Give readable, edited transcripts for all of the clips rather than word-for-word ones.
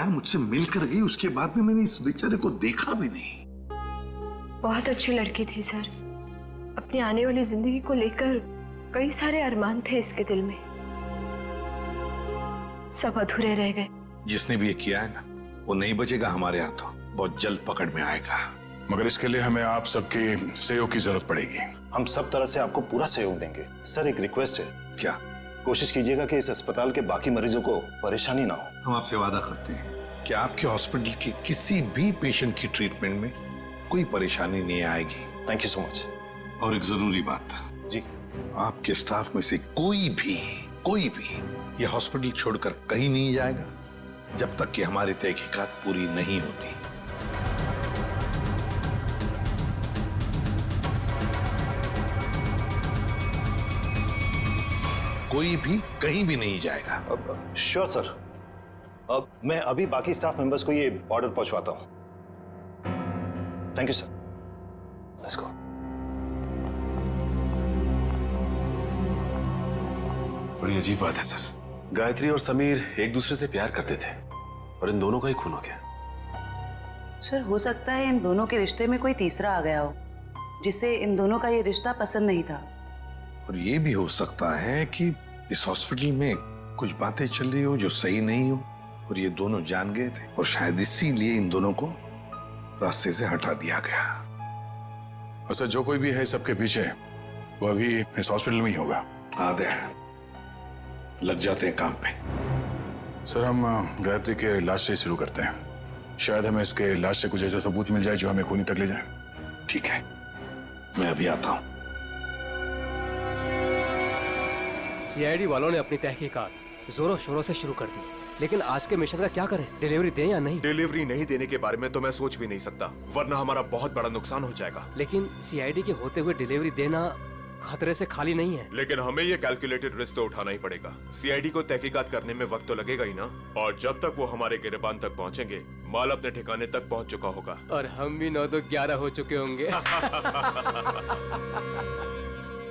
यहाँ मुझसे मिलकर गई, उसके बाद में मैंने इस बेचारे को देखा भी नहीं। बहुत अच्छी लड़की थी सर। अपनी आने वाली जिंदगी को लेकर कई सारे अरमान थे इसके दिल में, सब अधूरे रह गए। जिसने भी ये किया है ना, वो नहीं बचेगा हमारे हाथों, बहुत जल्द पकड़ में आएगा। मगर इसके लिए हमें आप सबके सहयोग की जरूरत पड़ेगी। हम सब तरह से आपको पूरा सहयोग देंगे। सर एक रिक्वेस्ट है, क्या? कोशिश कीजिएगा कि इस अस्पताल के बाकी मरीजों को परेशानी ना हो। हम आपसे वादा करते हैं कि आपके हॉस्पिटल के किसी भी पेशेंट की ट्रीटमेंट में कोई परेशानी नहीं आएगी। Thank you so much. और एक जरूरी बात जी, आपके स्टाफ में से कोई भी ये हॉस्पिटल छोड़कर कहीं नहीं जाएगा जब तक कि हमारी तहकीकात पूरी नहीं होती। कोई भी कहीं भी नहीं जाएगा। Sure sir. अब मैं अभी बाकी स्टाफ मेंबर्स को ये ऑर्डर पहुंचवाता हूं। Thank you sir. Let's go. बड़ी अजीब बात है सर। गायत्री और समीर एक दूसरे से प्यार करते थे और इन दोनों का ही खून हो गया। सर हो सकता है इन दोनों के रिश्ते में कोई तीसरा आ गया हो, जिससे इन दोनों का ये रिश्ता पसंद नहीं था। और ये भी हो सकता है कि इस हॉस्पिटल में कुछ बातें चल रही हो जो सही नहीं हो, और ये दोनों जान गए थे, और शायद इसीलिए इन दोनों को रास्ते से हटा दिया गया। और सर जो कोई भी है सबके पीछे, वो अभी इस हॉस्पिटल में ही होगा। आदे लग जाते हैं काम पे। सर हम गायत्री के इलाज से शुरू करते हैं। शायद हमें इसके इलाज से कुछ ऐसा सबूत मिल जाए जो हमें खूनी तक ले जाए। ठीक है, मैं अभी आता हूं। सीआईडी वालों ने अपनी तहकीकात जोरों शोरों से शुरू कर दी, लेकिन आज के मिशन का क्या करें? डिलीवरी दें या नहीं? डिलीवरी नहीं देने के बारे में तो मैं सोच भी नहीं सकता, वरना हमारा बहुत बड़ा नुकसान हो जाएगा। लेकिन सीआईडी के होते हुए डिलीवरी देना खतरे से खाली नहीं है। लेकिन हमें ये कैलकुलेटेड रिस्क तो उठाना ही पड़ेगा। सीआईडी को तहकीकात करने में वक्त तो लगेगा ही ना, और जब तक वो हमारे गिरबान तक पहुंचेंगे, माल अपने ठिकाने तक पहुंच चुका होगा। और हम भी 9 तो 11 हो चुके होंगे।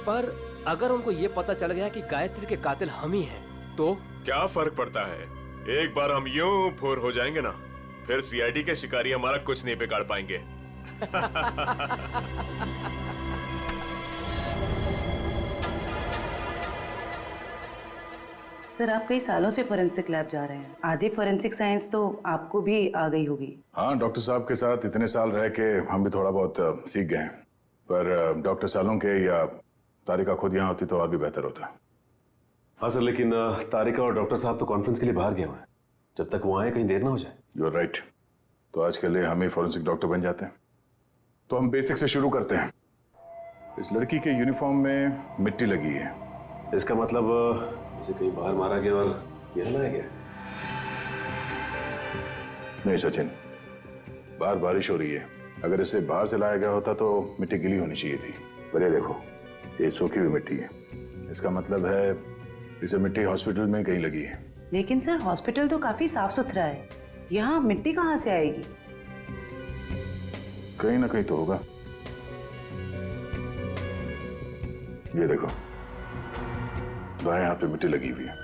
पर अगर उनको ये पता चल गया कि गायत्री के कातिल हम ही हैं, तो क्या फर्क पड़ता है? एक बार हम यूं फुर हो जाएंगे ना, फिर सीआईडी के शिकारी हमारा कुछ नहीं बिगाड़ पाएंगे। सर आप कई सालों से फोरेंसिक लैब जा रहे हैं, आधी फोरेंसिक साइंस तो आपको भी आ गई होगी। हाँ, डॉक्टर साहब के साथ इतने साल रह के हम भी थोड़ा बहुत सीख गए हैं। पर डॉक्टर सालों के या तारिका खुद यहाँ होती तो और भी बेहतर होता। हाँ सर, लेकिन तारिका और डॉक्टर साहब तो कॉन्फ्रेंस के लिए बाहर गए हुए हैं। जब तक वो आए कहीं देर ना हो जाए। You are right. तो आज के लिए हम ही फॉरेंसिक डॉक्टर बन जाते हैं। तो हम बेसिक से शुरू करते हैं। इस लड़की के यूनिफॉर्म में मिट्टी लगी है। इसका मतलब इसे कहीं बाहर मारा गया और यहाँ लाया गया। नहीं सचिन, बाहर बारिश हो रही है। अगर इसे बाहर से लाया गया होता तो मिट्टी गीली होनी चाहिए थी। पर ये देखो, ये सूखी हुई मिट्टी है। इसका मतलब है इसे मिट्टी हॉस्पिटल में कहीं लगी है। लेकिन सर हॉस्पिटल तो काफी साफ सुथरा है, यहाँ मिट्टी कहाँ से आएगी? कहीं ना कहीं तो होगा। ये देखो, बाएं हाथ पे मिट्टी लगी हुई है।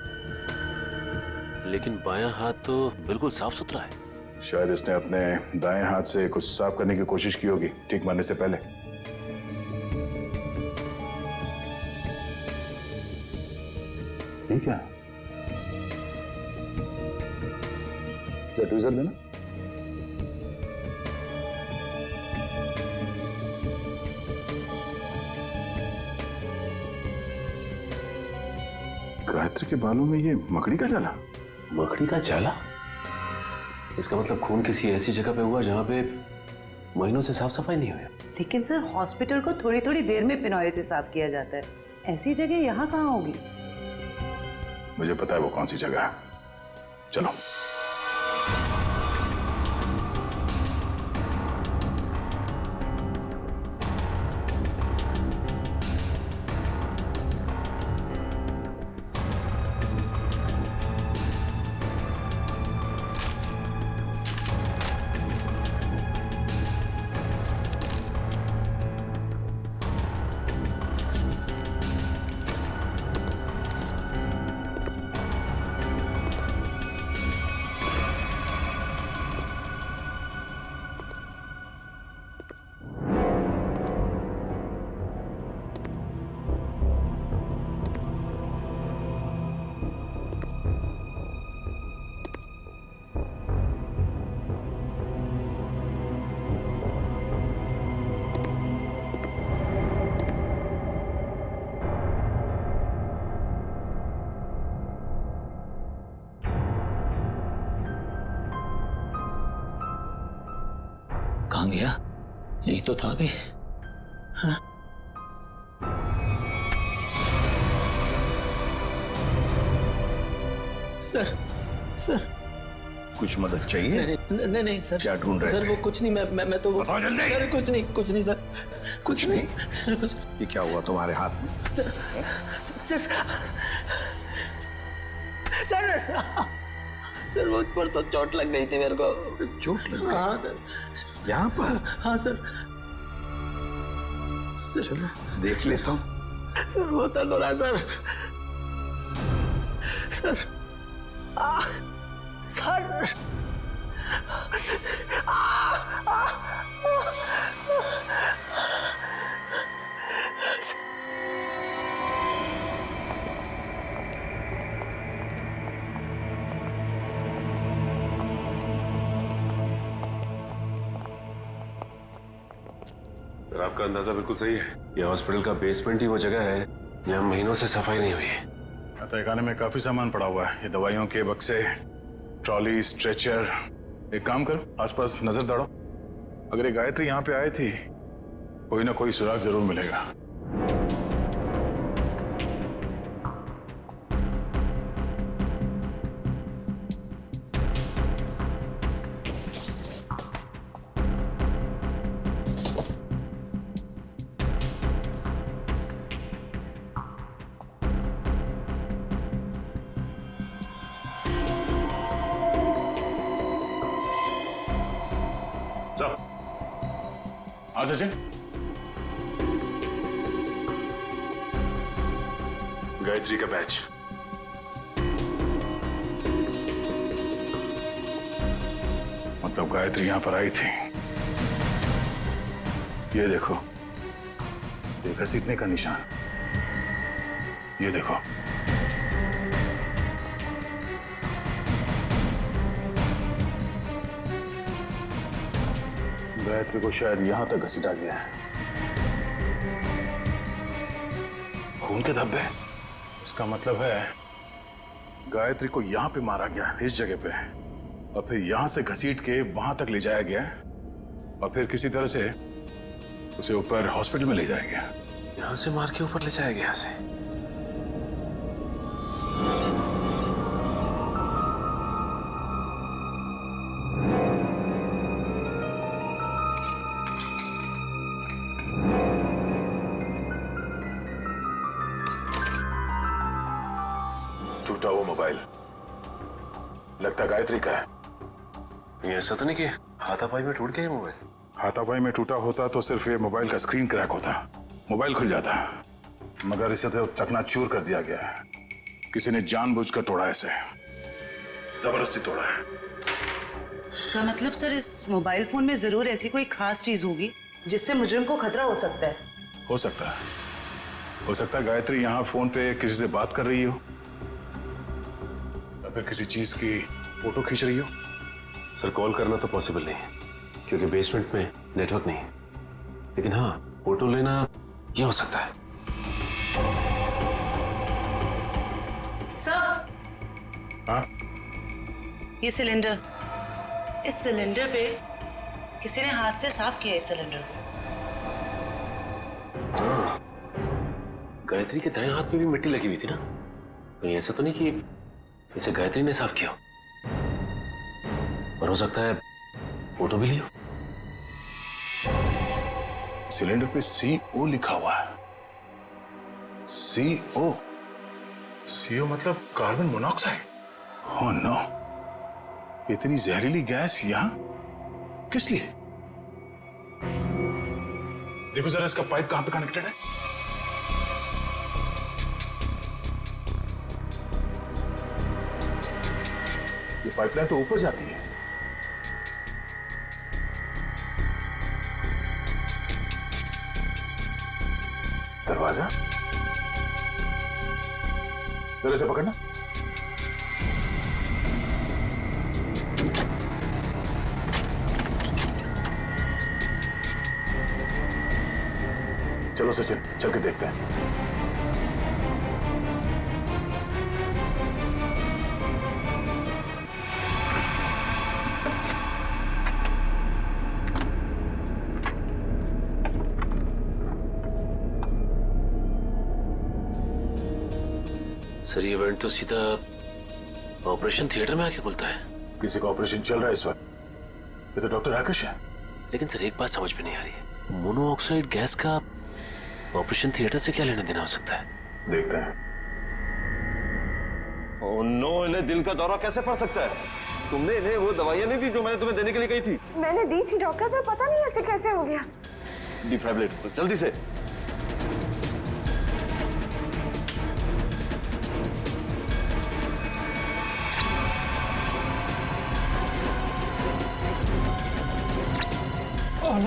लेकिन बायां हाथ तो बिल्कुल साफ सुथरा है। शायद इसने अपने दाएं हाथ से कुछ साफ करने की कोशिश की होगी ठीक मारने से पहले। ठीक है, ट्वीजर देना। गायत्री के बालों में ये मकड़ी का जाला। मकड़ी का जाला? इसका मतलब खून किसी ऐसी जगह पे हुआ जहाँ पे महीनों से साफ सफाई नहीं हुई। लेकिन सर हॉस्पिटल को थोड़ी थोड़ी देर में फिनॉइल से साफ किया जाता है, ऐसी जगह यहाँ कहाँ होगी? मुझे पता है वो कौन सी जगह है। चलो। कहाँ गया? यही तो था अभी। हाँ? सर, सर कुछ मदद चाहिए? नहीं नहीं सर। क्या ढूंढ रहे सर थे? वो कुछ नहीं, मैं तो वो बताओ जल्दी। सर कुछ नहीं सर। कुछ नहीं? सर कुछ ये क्या हुआ तुम्हारे हाथ में? सर सर सर सर वो परसों चोट लग गई थी मेरे को। चोट लग गई? हाँ सर। यहाँ पर? हाँ सर। चलो देख लेता हूँ। सर बहुत दर्द हो रहा है सर। सर सर सर आपका अंदाजा बिल्कुल सही है। ये हॉस्पिटल का बेसमेंट ही वो जगह है जहाँ महीनों से सफाई नहीं हुई है। तहखाने में काफी सामान पड़ा हुआ है, ये दवाइयों के बक्से, ट्रॉली, स्ट्रेचर। एक काम करो, आसपास नजर दौड़ो। अगर ये गायत्री यहाँ पे आई थी, कोई ना कोई सुराग जरूर मिलेगा। हाँ सचिन, गायत्री का बैच। मतलब गायत्री यहां पर आई थी। ये देखो, ये घसीटने का निशान। ये देखो, गायत्री को शायद यहां तक घसीटा गया है। खून के धब्बे, इसका मतलब है गायत्री को यहां पे मारा गया, इस जगह पे, और फिर यहां से घसीट के वहां तक ले जाया गया, और फिर किसी तरह से उसे ऊपर हॉस्पिटल में ले जाया गया। यहाँ से मार के ऊपर ले जाया गया से। टूटा वो मोबाइल लगता गायत्री का है। ये ऐसा तो नहीं कि हाथापाई में टूट गया ये मोबाइल? हाथापाई में टूटा होता तो सिर्फ ये मोबाइल का स्क्रीन क्रैक होता, मोबाइल खुल जाता, मगर इसे तो चकनाचूर कर दिया गया है। किसी ने जानबूझकर तोड़ा, इसे जबरदस्ती तोड़ा है। इसका मतलब सर इस मोबाइल फोन में जरूर ऐसी कोई खास चीज होगी जिससे मुजरिम को खतरा हो सकता है। हो सकता है, हो सकता है गायत्री यहाँ फोन पे किसी से बात कर रही हो, या फिर किसी चीज की फोटो खींच रही हो। सर कॉल करना तो पॉसिबल नहीं है क्योंकि बेसमेंट में नेटवर्क नहीं है, लेकिन हाँ फोटो लेना ये हो सकता है। सर, हाँ ये सिलेंडर, इस सिलेंडर पे किसी ने हाथ से साफ किया है इस सिलेंडर को। हाँ, गायत्री के दाएं हाथ में भी मिट्टी लगी हुई थी ना, कहीं ऐसा तो नहीं कि इसे गायत्री ने साफ किया, और हो सकता है फोटो भी लियो। सिलेंडर पे CO लिखा हुआ है। CO, CO मतलब कार्बन मोनोऑक्साइड। ओह नो, इतनी जहरीली गैस यहां किस लिए? देखो जरा इसका पाइप कहां पे कनेक्टेड है। ये पाइपलाइन तो ऊपर जाती है। दरवाजा जरा से पकड़ना। चलो सचिन, चल के देखते हैं। सर ये इवेंट तो सीधा ऑपरेशन थिएटर में आके खुलता है। किसी का ऑपरेशन चल रहा है इस वक्त। ये तो डॉक्टर राकेश है। लेकिन सर एक बात समझ में नहीं आ रही है, मोनोऑक्साइड गैस का ऑपरेशन थिएटर से क्या लेना देना हो सकता है? देखते हैं। ओह नो, इन्हें दिल का दौरा कैसे पड़ सकता है? तुमने इन्हें वो दवाइयां नहीं दी जो मैंने तुम्हें देने के लिए कही थी? मैंने दी थी डॉक्टर, पर पता नहीं ऐसे कैसे हो गया। डिफाइब्रिलेट करो जल्दी से।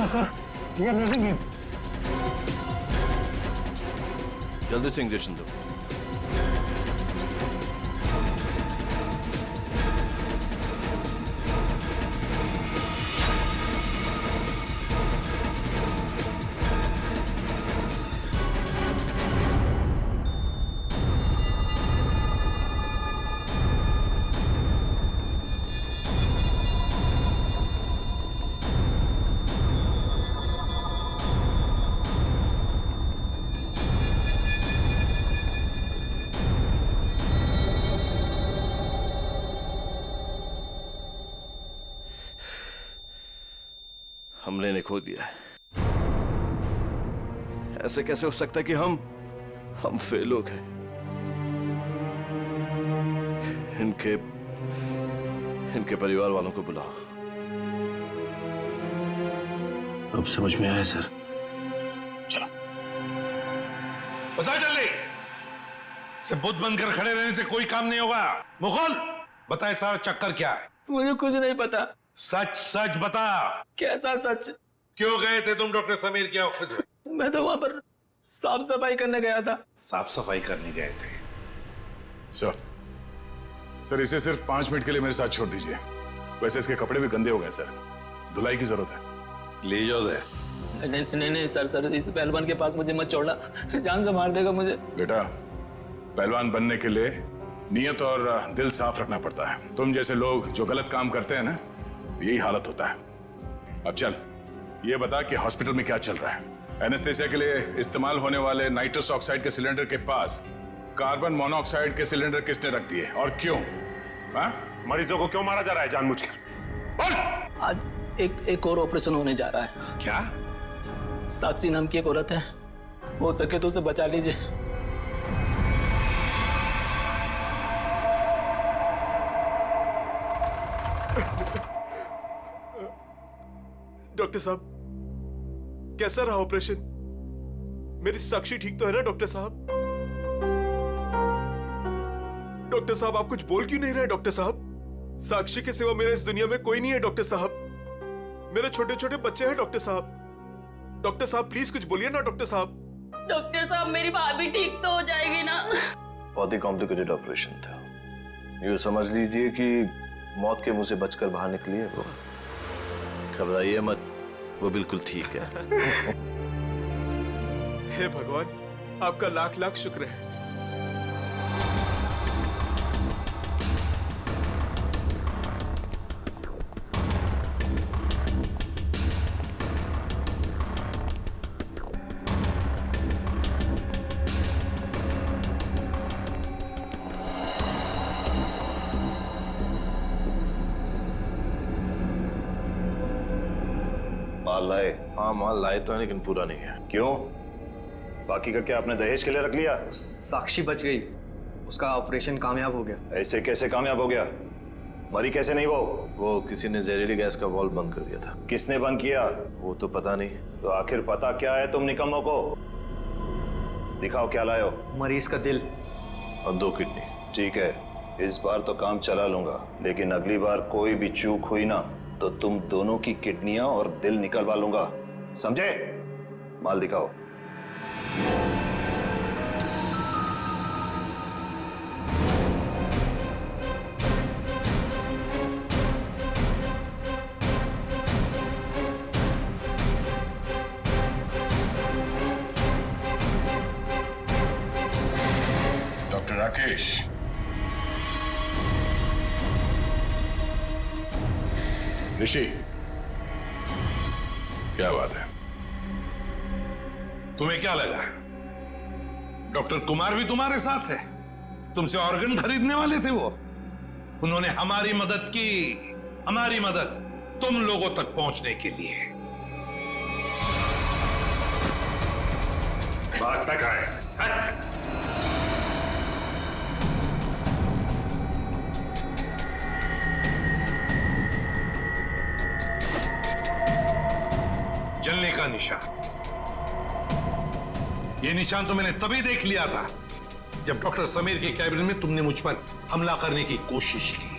सर ये नर्सिंग है। जल्दी से इंजेक्शन दो। हमने इन्हें खो दिया है। ऐसे कैसे हो सकता है कि हम फेल हो गए? इनके परिवार वालों को बुलाओ। अब समझ में आया सर। चलो बताओ जल्दी। से बुद्ध बनकर खड़े रहने से कोई काम नहीं होगा। मुगल बताए सारा चक्कर क्या है? मुझे कुछ नहीं पता। सच सच बता। कैसा सच? क्यों गए थे तुम डॉक्टर समीर के ऑफिस में? मैं तो वहां पर साफ सफाई करने गया था। साफ सफाई करने गए थे? सर इसे सिर्फ 5 मिनट के लिए मेरे साथ छोड़ दीजिए। वैसे इसके कपड़े भी गंदे हो गए सर, धुलाई की जरूरत है। ले जाओ दे। नहीं सर, इस पहलवान के पास मुझे मत छोड़ना, जान से मार देगा मुझे। बेटा, पहलवान बनने के लिए नियत और दिल साफ रखना पड़ता है। तुम जैसे लोग जो गलत काम करते हैं ना, यही हालत होता है। अब चल ये बता कि हॉस्पिटल में क्या चल रहा है? एनेस्थेसिया के लिए इस्तेमाल होने वाले नाइट्रस ऑक्साइड के सिलेंडर के पास कार्बन मोनोऑक्साइड के सिलेंडर किसने रख दिए और क्यों? मरीजों को क्यों मारा जा रहा है जानबूझकर? बोल। आज एक और ऑपरेशन होने जा रहा है। क्या? साक्षी नाम की एक औरत है, हो सके तो उसे बचा लीजिए। डॉक्टर साहब कैसा रहा ऑपरेशन? मेरी साक्षी ठीक तो है ना डॉक्टर साहब? डॉक्टर साहब आप कुछ बोल क्यों नहीं रहे? डॉक्टर साहब, साक्षी के सिवा मेरा इस दुनिया में कोई नहीं है डॉक्टर साहब। मेरे छोटे छोटे बच्चे हैं डॉक्टर साहब। डॉक्टर साहब प्लीज कुछ बोलिए ना डॉक्टर साहब। डॉक्टर साहब मेरी भाभी ठीक तो हो जाएगी ना? बहुत ही कॉम्प्लिकेटेड ऑपरेशन था। यूं समझ लीजिए कि मौत के मुंह से बचकर बाहर निकली है वो। घबराइए मत, वो बिल्कुल ठीक है। हे भगवान, आपका लाख लाख शुक्र है। माल लाए? हाँ माल लाए तो है, लेकिन पूरा नहीं है। क्यों? बाकी का क्या आपने दहेज के लिए रख लिया? साक्षी बच गई, उसका ऑपरेशन कामयाब हो गया। ऐसे कैसे कामयाब हो गया? मरी कैसे नहीं वो किसी ने जहरीली गैस का वाल्व बंद कर दिया था। किसने बंद किया? वो तो पता नहीं। तो आखिर पता क्या है तुम निकम्मों को? दिखाओ क्या लाए हो। मरीज का दिल और 2 किडनी। ठीक है, इस बार तो काम चला लूंगा, लेकिन अगली बार कोई भी चूक हुई ना तो तुम दोनों की किडनियां और दिल निकलवा लूंगा, समझे? माल दिखाओ। डॉक्टर राकेश, ऋषि, क्या बात है? तुम्हें क्या लगा डॉक्टर कुमार भी तुम्हारे साथ है? तुमसे ऑर्गन खरीदने वाले थे वो। उन्होंने हमारी मदद की, हमारी मदद तुम लोगों तक पहुंचने के लिए। बात तक आए। जलने का निशान, ये निशान तो मैंने तभी देख लिया था जब डॉक्टर समीर के कैबिन में तुमने मुझ पर हमला करने की कोशिश की।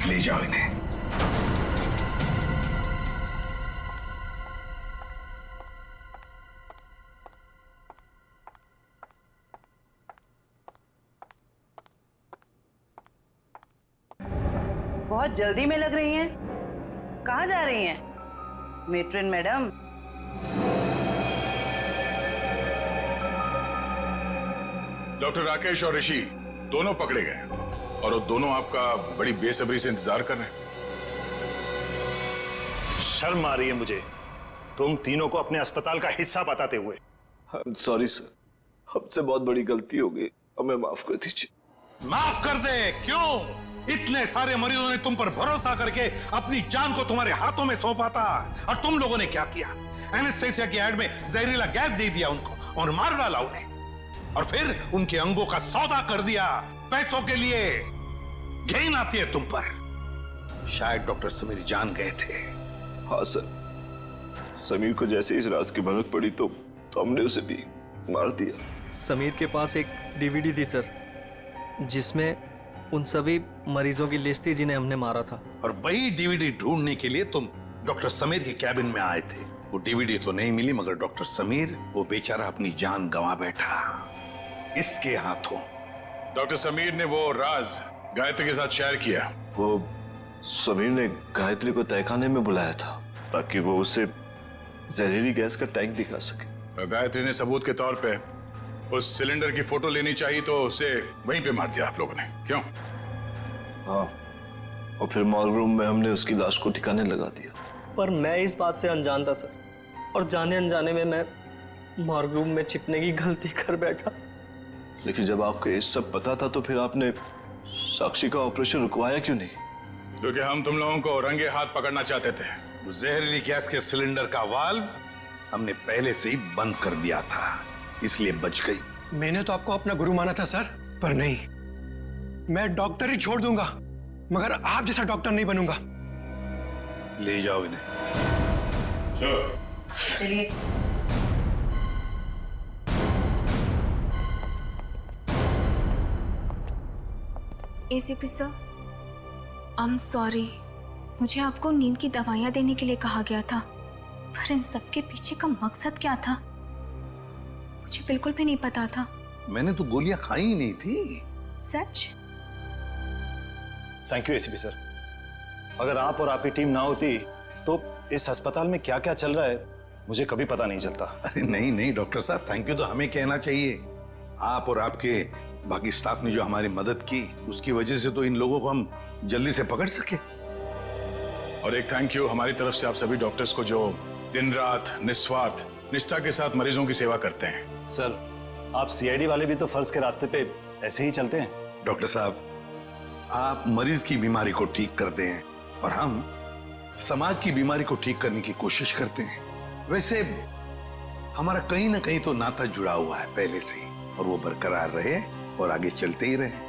ले जाओ इन्हें। बहुत जल्दी में लग रही हैं। कहाँ जा रही हैं मेट्रन मैडम? डॉक्टर राकेश और ऋषि दोनों पकड़े गए और वो दोनों आपका बड़ी बेसब्री से इंतजार कर रहे हैं। शर्म आ रही है मुझे तुम तीनों को अपने अस्पताल का हिस्सा बताते हुए। सॉरी सर, हमसे बहुत बड़ी गलती हो गई, हमें माफ कर दीजिए। माफ कर दे? क्यों? इतने सारे मरीजों ने तुम पर भरोसा करके अपनी जान को तुम्हारे हाथों में सौंपा था, और तुम लोगों ने क्या किया? एनेस्थेसिया की एड में जहरीला गैस दे दिया उनको और मार डाला उन्हें, और फिर उनके अंगों का सौदा कर दिया पैसों के लिए। घिन आती है तुम पर। शायद डॉक्टर समीर जान गए थे। हाँ सर, समीर को जैसे इस राज की भनक पड़ी तो हमने उसे भी मार दिया। समीर के पास एक डीवीडी थी सर, जिसमें उन सभी मरीजों की लिस्ट थी जिन्हें हमने मारा था। और वही डीवीडी ढूंढने के लिए तुम डॉक्टर समीर के कैबिन में आए थे। वो डीवीडी तो नहीं मिली, मगर डॉक्टर समीर, वो बेचारा अपनी जान गंवा बैठा इसके हाथों। डॉक्टर समीर ने वो राज गायत्री के साथ शेयर किया। वो समीर ने गायत्री को तहखाने में बुलाया था ताकि वो उसे जहरीली गैस का टैंक दिखा सके। गायत्री ने सबूत के तौर पे उस सिलेंडर की फोटो लेनी चाहिए तो उसे वहीं पे मार दिया आप लोगों ने, क्यों? हाँ, और फिर मॉर्ग रूम में हमने उसकी लाश को ठिकाने लगा दिया। पर मैं इस बात से अनजान था सर, और जाने अनजाने में मैं मॉर्ग रूम में छिपने की गलती कर बैठा। लेकिन जब आपको ये सब पता था तो फिर आपने साक्षी का ऑपरेशन रुकवाया क्यों नहीं? क्योंकि हम तुम लोगों को रंगे हाथ पकड़ना चाहते थे। वो जहरीली गैस के सिलेंडर का वाल्व हमने पहले से ही बंद कर दिया था, इसलिए बच गई। मैंने तो आपको अपना गुरु माना था सर, पर नहीं, मैं डॉक्टर ही छोड़ दूंगा मगर आप जैसा डॉक्टर नहीं बनूंगा। ले जाओ इन्हें। चलिए। ACP sir, I am sorry, मुझे आपको नींद की दवाइयां देने के लिए कहा गया था, पर इन सब के पीछे का मकसद क्या था मुझे बिल्कुल भी नहीं पता था। मैंने तो गोलियां खाई ही नहीं थी। सच? Thank you ACP sir. अगर आप और आपकी टीम ना होती तो इस अस्पताल में क्या क्या चल रहा है मुझे कभी पता नहीं चलता। अरे नहीं नहीं डॉक्टर साहब, थैंक यू तो हमें कहना चाहिए। आप और आपके बाकी स्टाफ ने जो हमारी मदद की, उसकी वजह से तो इन लोगों को हम जल्दी से पकड़ सके। और एक थैंक यू हमारी तरफ से आप सभी डॉक्टर्स को जो दिन रात निस्वार्थ निष्ठा के साथ मरीजों की सेवा करते हैं। सर, आप सीआईडी वाले भी तो फर्ज के रास्ते पे ऐसे ही चलते हैं। डॉक्टर साहब, आप मरीज की बीमारी को ठीक करते हैं और हम समाज की बीमारी को ठीक करने की कोशिश करते हैं। वैसे हमारा कहीं ना कहीं तो नाता जुड़ा हुआ है पहले से ही, और वो बरकरार रहे और आगे चलते ही रहे।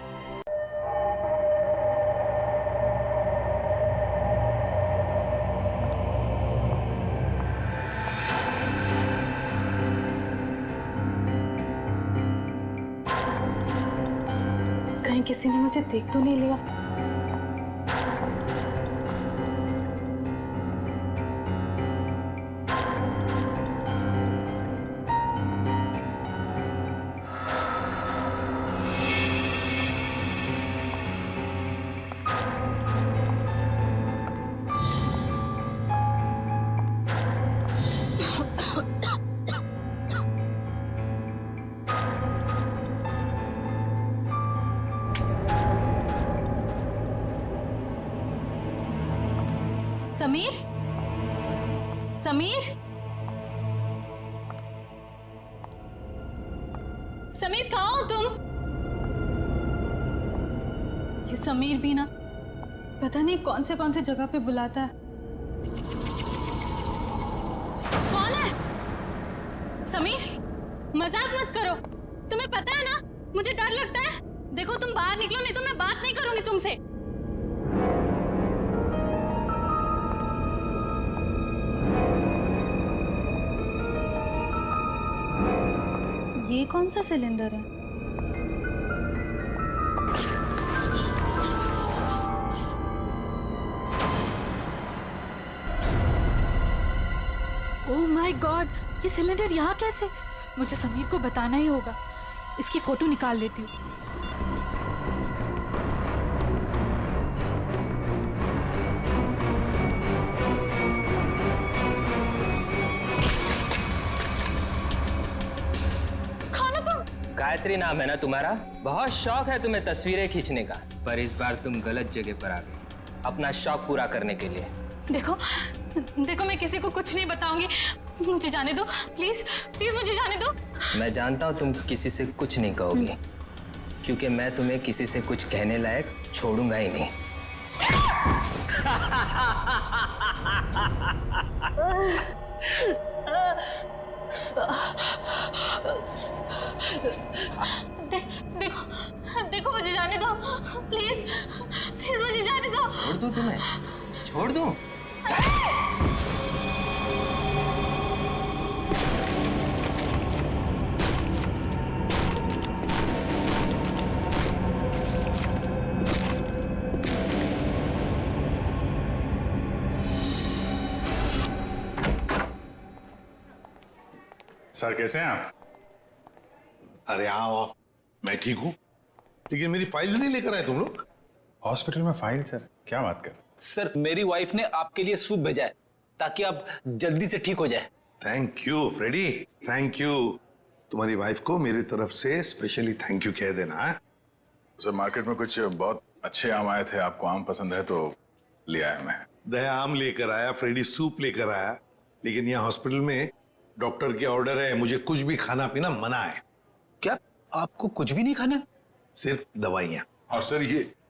कहीं किसी ने मुझे देख तो नहीं लिया? समीर? समीर? समीर कहाँ हो तुम? ये समीर भी ना पता नहीं कौन से जगह पे बुलाता है। कौन है? समीर, मजाक मत करो। तुम्हें पता है ना मुझे डर लगता है। देखो तुम बाहर निकलो नहीं तो मैं बात नहीं करूंगी तुमसे। ये कौन सा सिलेंडर है? ओह माय गॉड, ये सिलेंडर यहाँ कैसे? मुझे समीर को बताना ही होगा। इसकी फोटो निकाल लेती हूँ। गायत्री नाम है ना तुम्हारा? बहुत शौक है तुम्हें तस्वीरें खींचने का, पर इस बार तुम गलत जगह पर आ गई अपना शौक पूरा करने के लिए। देखो देखो, मैं किसी को कुछ नहीं बताऊंगी। मुझे जाने दो प्लीज, प्लीज मुझे जाने दो। मैं जानता हूँ तुम किसी से कुछ नहीं कहोगी, क्योंकि मैं तुम्हें किसी से कुछ कहने लायक छोड़ूंगा ही नहीं। देखो देखो, मुझे जाने दो प्लीज, प्लीज मुझे जाने दो। छोड़ दूं तुम्हें? छोड़ दूं? सर कैसे हैं आप? अरे आओ, मैं ठीक हूं, लेकिन मेरी फाइल नहीं लेकर आए तुम लोग। हॉस्पिटल में फाइल? सर क्या बात कर। सर मेरी वाइफ ने आपके लिए सूप भेजा है ताकि आप जल्दी से ठीक हो जाए। Thank you Freddy, thank you. तुम्हारी वाइफ को मेरी तरफ से स्पेशली थैंक यू कह देना है। सर मार्केट में कुछ बहुत अच्छे आम आए थे, आपको आम पसंद है तो ले आया मैं। दया आम लेकर आया, फ्रेडी सूप लेकर आया, लेकिन यहाँ हॉस्पिटल में डॉक्टर के ऑर्डर है, मुझे कुछ भी खाना पीना मना है। क्या आपको कुछ भी नहीं खाना है? सिर्फ दवाइयाँ। और सर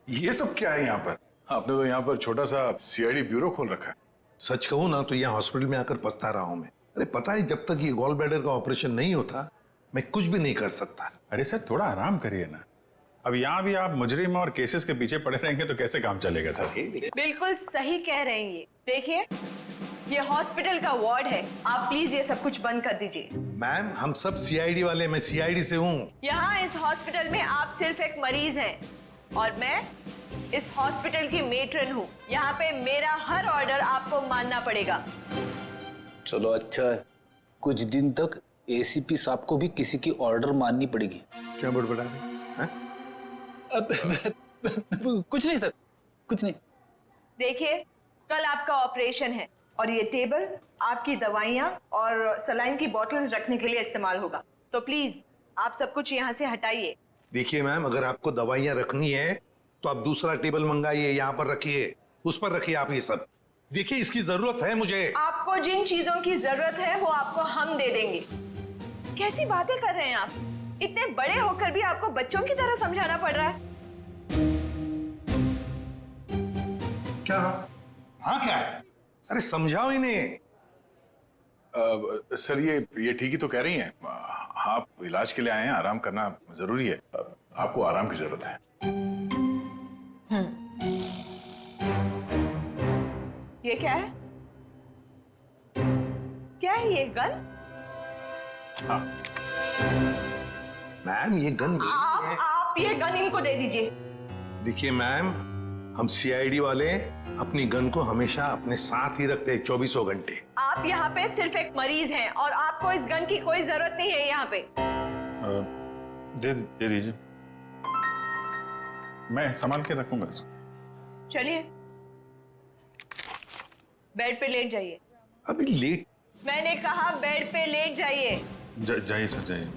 ये सब क्या है यहाँ पर? आपने तो यहाँ पर छोटा सा सीआईडी ब्यूरो खोल रखा है। सच कहूँ ना तो यहाँ हॉस्पिटल में आकर पछता रहा हूँ मैं। अरे पता है, जब तक ये गॉल ब्लैडर का ऑपरेशन नहीं होता मैं कुछ भी नहीं कर सकता। अरे सर थोड़ा आराम करिए ना। अब यहाँ भी आप मुजरिम और केसेस के पीछे पड़े रहेंगे तो कैसे काम चलेगा सर? बिल्कुल सही कह रहे हैं ये। देखिए ये हॉस्पिटल का वार्ड है, आप प्लीज ये सब कुछ बंद कर दीजिए। मैम हम सब सीआईडी वाले, मैं सीआईडी से हूँ। यहाँ इस हॉस्पिटल में आप सिर्फ एक मरीज हैं और मैं इस हॉस्पिटल की मेट्रन हूँ। यहाँ पे मेरा हर ऑर्डर आपको मानना पड़ेगा। चलो अच्छा है, कुछ दिन तक एसीपी साहब को भी किसी की ऑर्डर माननी पड़ेगी। क्या बड़बड़ा रहे? कुछ नहीं सर, कुछ नहीं। देखिए कल आपका ऑपरेशन है और ये टेबल आपकी दवाइयाँ और सलाइन की बोतल्स रखने के लिए इस्तेमाल होगा, तो प्लीज आप सब कुछ यहाँ से हटाइए। देखिए मैम, अगर आपको दवाइयाँ रखनी है तो आप दूसरा टेबल मंगाइए, यहाँ पर रखिए, उस पर रखिए आप ये सब। देखिए इसकी जरूरत है मुझे। आपको जिन चीजों की जरूरत है वो आपको हम दे देंगे। कैसी बातें कर रहे हैं आप? इतने बड़े होकर भी आपको बच्चों की तरह समझाना पड़ रहा है। क्या? हाँ क्या है? अरे समझाओ इन्हें। सर ये ठीक ही तो कह रही हैं। आप इलाज के लिए आए हैं, आराम करना जरूरी है। आपको आराम की जरूरत है। ये क्या है? क्या है ये गन? हाँ मैम ये गन आप ये गन इनको दे दीजिए। देखिए मैम, हम सीआईडी वाले अपनी गन को हमेशा अपने साथ ही रखते हैं 24 घंटे। आप यहाँ पे सिर्फ एक मरीज हैं और आपको इस गन की कोई जरूरत नहीं है यहाँ पे। दे दीजिए, मैं संभाल के रखूंगा इसको। चलिए बेड पे लेट जाइए। अभी लेट? मैंने कहा बेड पे लेट जाइए। जाइए सर जाइए।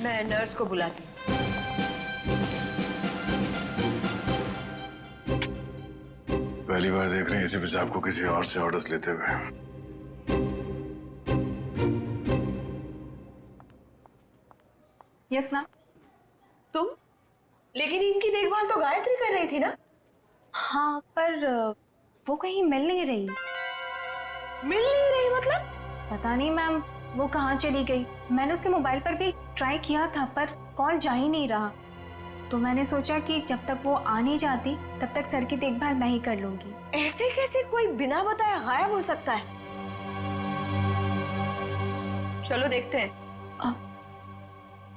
मैं नर्स को बुलाती हूँ। पहली बार देख रहे हैं एसीपी साहब को किसी और से ऑर्डर्स लेते हुए। Yes ma'am. तुम? लेकिन इनकी देखभाल तो गायत्री कर रही थी ना? हाँ, पर वो कहीं मिल नहीं रही। मिल नहीं रही मतलब? पता नहीं मैम, वो कहाँ चली गई। मैंने उसके मोबाइल पर भी ट्राई किया था पर कॉल जा ही नहीं रहा, तो मैंने सोचा कि जब तक वो आ नहीं जाती तब तक सर की देखभाल मैं ही कर लूंगी। ऐसे कैसे कोई बिना बताए गायब हो सकता है? चलो देखते हैं।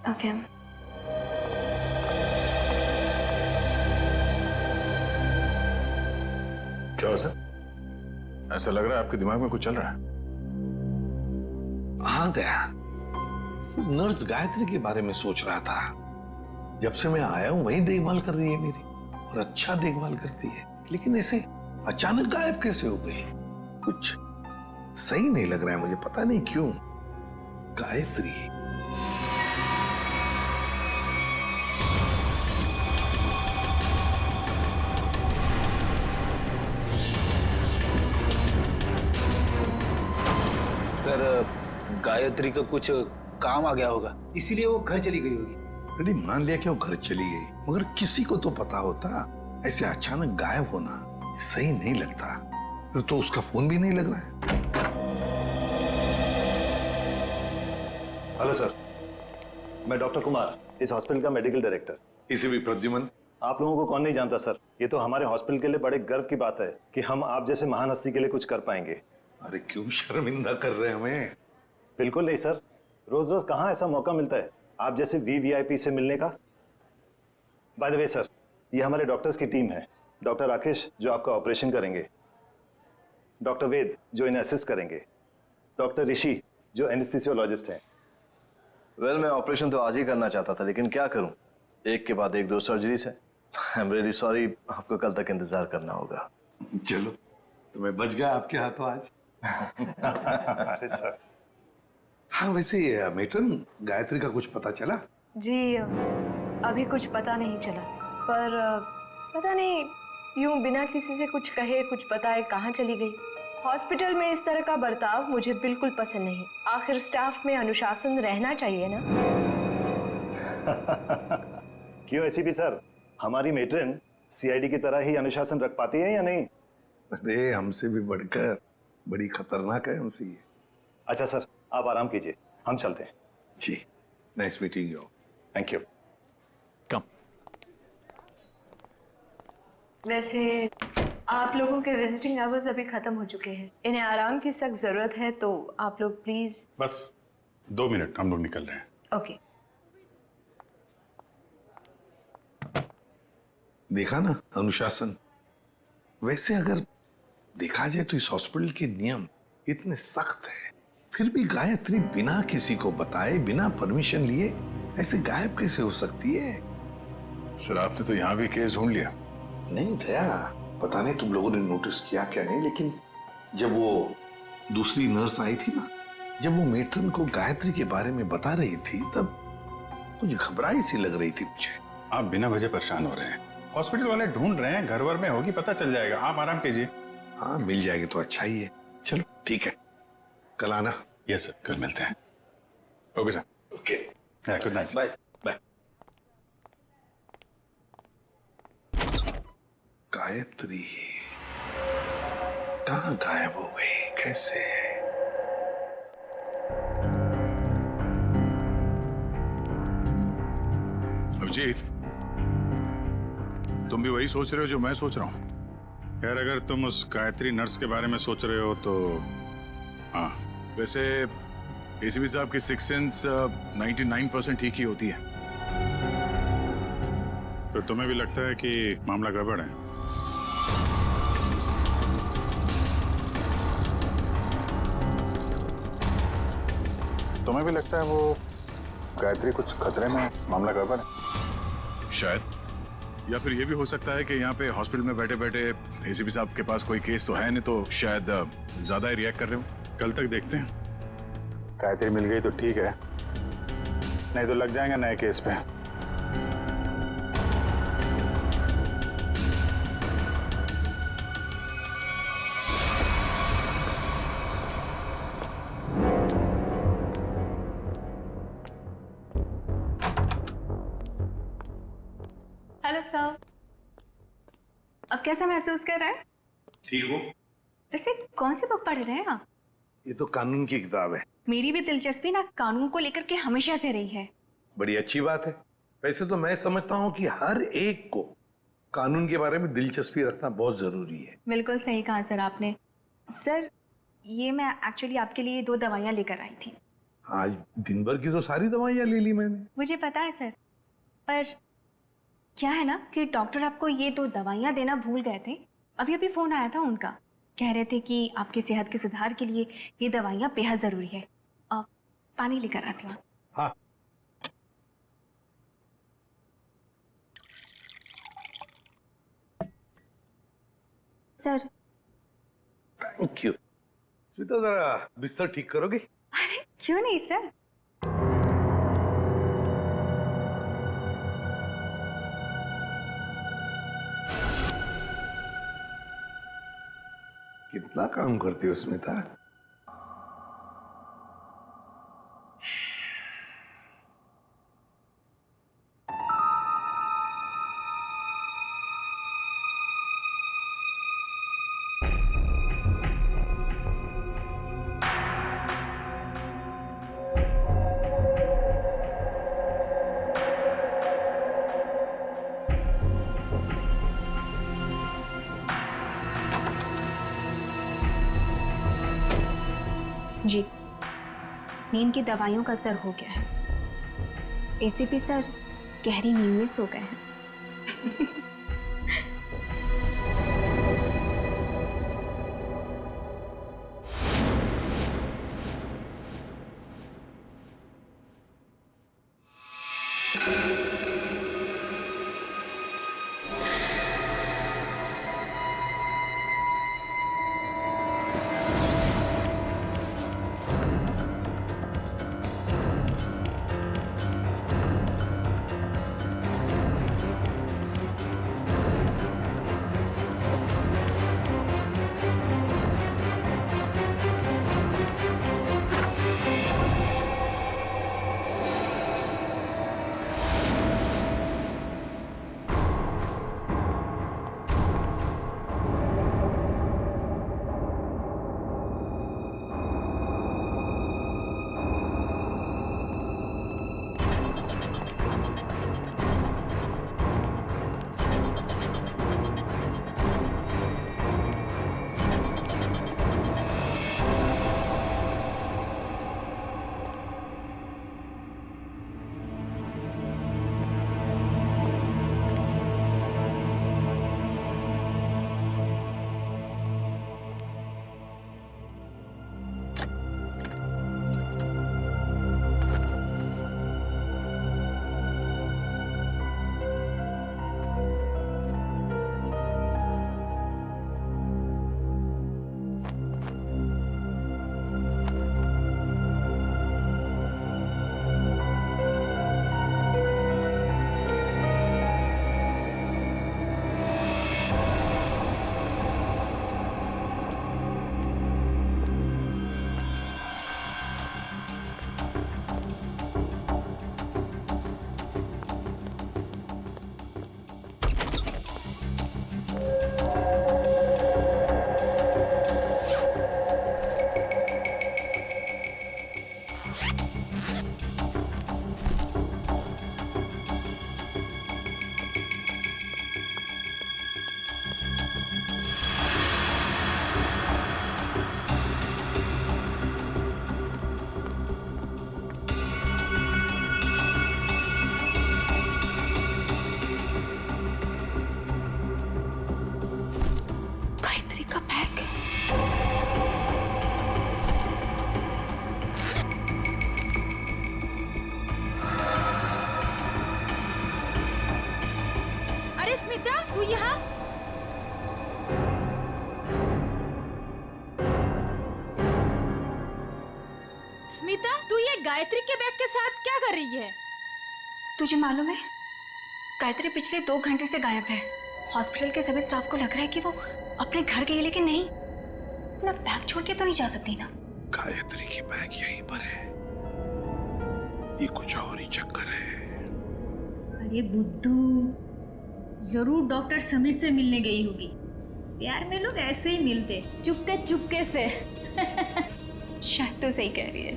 ओके। क्या हो सर? ऐसा लग रहा है आपके दिमाग में कुछ चल रहा है। हाँ दया, उस नर्स गायत्री के बारे में सोच रहा था। जब से मैं आया हूं वही देखभाल कर रही है मेरी, और अच्छा देखभाल करती है, लेकिन ऐसे अचानक गायब कैसे हो गई? कुछ सही नहीं लग रहा है मुझे, पता नहीं क्यों। गायत्री सर, गायत्री का कुछ काम आ गया होगा, इसीलिए वो घर चली गई होगी। रेडी मान लिया कि वो घर चली गई, मगर किसी को तो पता होता। ऐसे अचानक गायब होना सही नहीं लगता। फिर तो उसका फोन भी नहीं लग रहा है। हेलो सर, मैं डॉक्टर कुमार, इस हॉस्पिटल का मेडिकल डायरेक्टर। इसे भी प्रद्युमन। आप लोगों को कौन नहीं जानता सर, ये तो हमारे हॉस्पिटल के लिए बड़े गर्व की बात है कि हम आप जैसे महान हस्ती के लिए कुछ कर पाएंगे। अरे क्यों शर्मिंदा कर रहे हैं हमें? बिल्कुल नहीं सर, रोज रोज कहाँ ऐसा मौका मिलता है आप जैसे वीवीआईपी से मिलने का। बाय द वे सर, ये हमारे डॉक्टर्स की टीम है। डॉक्टर राकेश जो आपका ऑपरेशन करेंगे, डॉक्टर वेद जो इन्हें असिस्ट करेंगे, डॉक्टर ऋषि जो एनेस्थीसियोलॉजिस्ट हैं। वेल, मैं ऑपरेशन तो आज ही करना चाहता था, लेकिन क्या करूं, एक के बाद एक दो सर्जरीज है। आई एम रियली सॉरी, आपको कल तक इंतजार करना होगा। चलो, तो मैं बच गया आपके हाथों आज। अरे सर। हाँ, वैसे मेट्रन, गायत्री का कुछ पता चला? जी अभी कुछ पता नहीं चला, पर पता नहीं यूं बिना किसी से कुछ कहे कुछ बताए कहाँ चली गई। हॉस्पिटल में इस तरह का बर्ताव मुझे बिल्कुल पसंद नहीं। आखिर स्टाफ में अनुशासन रहना चाहिए ना। क्यों एसीपी सर, हमारी मेट्रन सीआईडी की तरह ही अनुशासन रख पाती है या नहीं? अरे हमसे भी बढ़कर बड़ी खतरनाक है हमसे ये। अच्छा सर, आप आराम कीजिए, हम चलते हैं। जी, nice meeting you. Thank you. कम। वैसे आप लोगों के विजिटिंग आवर्स अभी खत्म हो चुके हैं, इन्हें आराम की सख्त जरूरत है, तो आप लोग प्लीज। बस 2 मिनट, हम लोग निकल रहे हैं। ओके। देखा ना अनुशासन। वैसे अगर देखा जाए तो इस हॉस्पिटल के नियम इतने सख्त हैं, फिर भी गायत्री बिना किसी को बताए, बिना परमिशन लिए ऐसे गायब कैसे हो सकती है? सर, आपने तो यहाँ भी केस ढूंढ लिया। नहीं दया, पता नहीं तुम लोगों ने नोटिस किया क्या नहीं, लेकिन जब वो दूसरी नर्स आई थी ना, जब वो मेट्रन को गायत्री के बारे में बता रही थी, तब कुछ घबराई सी लग रही थी मुझे। आप बिना वजह परेशान हो रहे हैं। हॉस्पिटल वाले ढूंढ रहे हैं, घर वर में होगी, पता चल जाएगा। आप आराम कीजिए। हाँ, मिल जाएगी तो अच्छा ही है। चलो ठीक है, कल आना। यस सर, कल मिलते हैं। Okay sir. Okay, good night. Bye bye. Gayatri कहाँ गायब हो गई, कैसे? अभिजीत, तुम भी वही सोच रहे हो जो मैं सोच रहा हूँ? यार, अगर तुम उस गायत्री नर्स के बारे में सोच रहे हो तो हाँ, वैसे एसीपी साहब की सिक्स सेंस 99% ठीक ही होती है। तो तुम्हें भी लगता है कि मामला गड़बड़ है? तुम्हें भी लगता है वो गायत्री कुछ खतरे में, मामला गड़बड़ है? शायद, या फिर ये भी हो सकता है कि यहाँ पे हॉस्पिटल में बैठे बैठे एसीपी साहब के पास कोई केस तो है नहीं, तो शायद ज्यादा ही रिएक्ट कर रहे हो। कल तक देखते हैं। गायत्री मिल गई तो ठीक है, नहीं तो लग जाएंगे नए केस पे। कैसा महसूस कर रहा है? ठीक हो? वैसे कौन सी बुक पढ़ रहे हैं आप? ये तो कानून की किताब है। मेरी भी दिलचस्पी ना कानून को लेकर के हमेशा से रही है। बड़ी अच्छी बात है। वैसे तो मैं समझता हूँ कि हर एक को कानून के बारे में दिलचस्पी रखना बहुत जरूरी है। बिल्कुल सही कहा सर आपने। सर ये मैं एक्चुअली आपके लिए 2 दवाइयाँ लेकर आई थी। आज दिन भर की तो सारी दवाइयाँ ले ली मैंने। मुझे पता है सर, पर क्या है ना कि डॉक्टर आपको ये 2 दवाइयाँ देना भूल गए थे। अभी अभी फोन आया था उनका, कह रहे थे कि आपकी सेहत के सुधार के लिए ये दवाइयाँ बेहद जरूरी है। पानी लेकर आती हूँ। हाँ। सर। Thank you. स्मिता जरा बिस्तर ठीक करोगे? अरे क्यों नहीं सर। कितना काम करती हो स्मिता? जी, नींद की दवाइयों का असर हो गया है। एसीपी सर गहरी नींद में सो गए हैं। तू यहाँ? स्मिता, तू ये गायत्री के बैग के साथ क्या कर रही है? तुझे मालूम है, गायत्री पिछले 2 घंटे से गायब है। हॉस्पिटल के सभी स्टाफ को लग रहा है कि वो अपने घर गई, लेकिन नहीं, अपना बैग छोड़ के तो नहीं जा सकती ना। गायत्री की बैग यहीं पर है, ये कुछ और ही चक्कर है। अरे बुद्धू, जरूर डॉक्टर समीर से मिलने गई होगी। प्यार में लोग ऐसे ही मिलते, चुपके चुपके से। शायद तो सही कह रही है।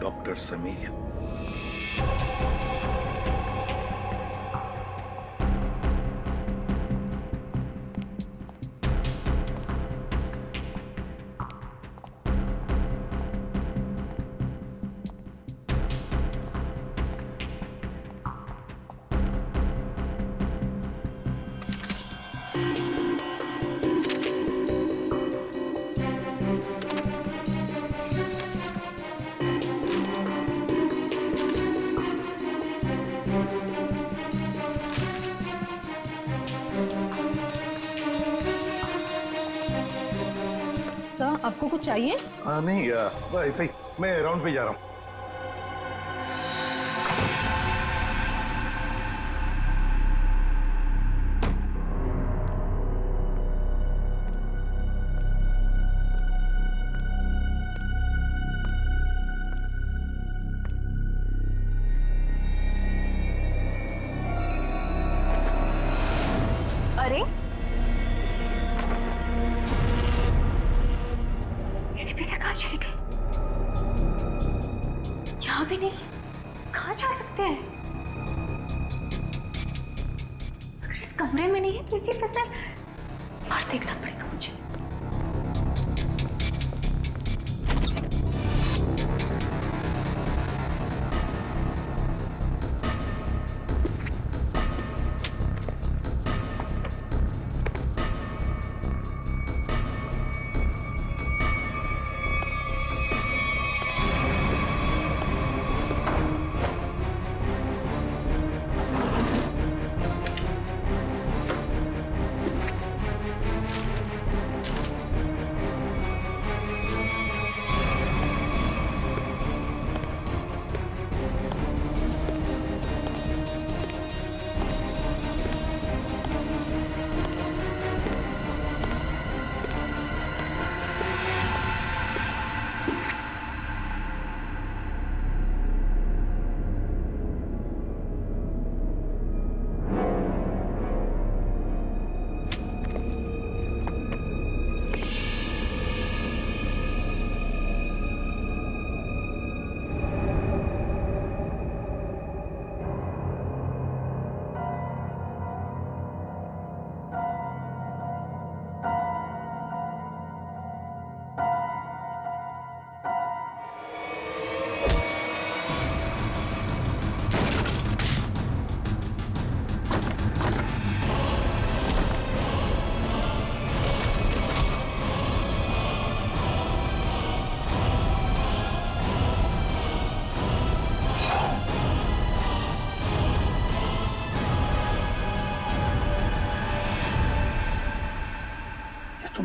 डॉक्टर समीर, आपको कुछ चाहिए? नहीं ऐसे ही मैं राउंड पे जा रहा हूँ। अरे कहाँ चले गए? यहाँ भी नहीं, कहाँ जा सकते हैं? अगर इस कमरे में नहीं है तो इसी पे सर बाहर देखना पड़ेगा मुझे।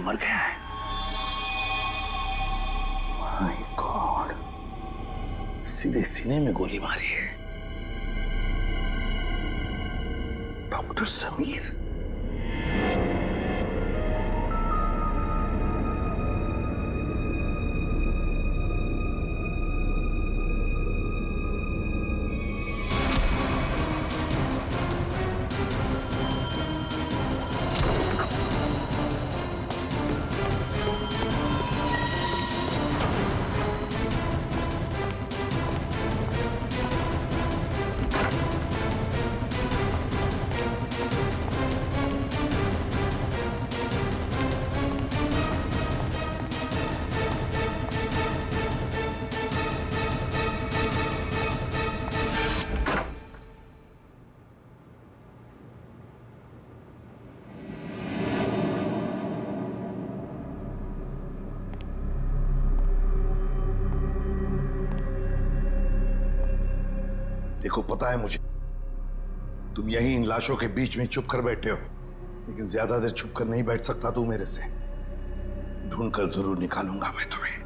मर गया है। माय गॉड, सीधे सीने में गोली मारी है। डॉक्टर समीर, देखो पता है मुझे तुम यहीं इन लाशों के बीच में चुप कर बैठे हो, लेकिन ज्यादा देर चुप कर नहीं बैठ सकता तू मेरे से। ढूंढ कर जरूर निकालूंगा मैं तुम्हें।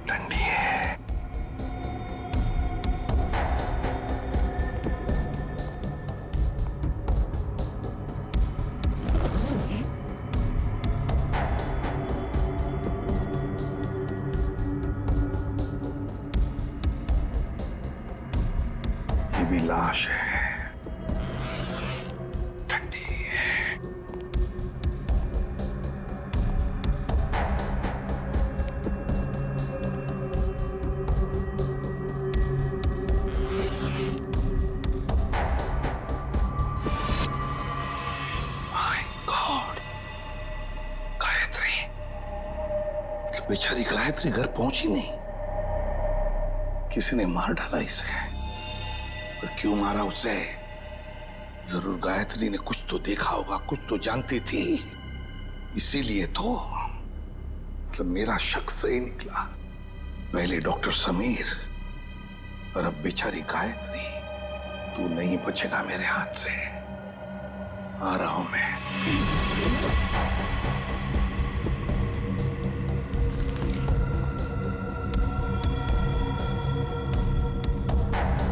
ठंडी है। भी लाश है, ठंडी है। माय गॉड, गायत्री, मतलब बेचारी गायत्री घर पहुंची नहीं। किसी ने मार डाला इसे, पर क्यों मारा उसे? जरूर गायत्री ने कुछ तो देखा होगा, कुछ तो जानती थी, इसीलिए तो। मतलब मेरा शक सही निकला। पहले डॉक्टर समीर और अब बेचारी गायत्री। तू नहीं बचेगा मेरे हाथ से। आ रहा हूं मैं।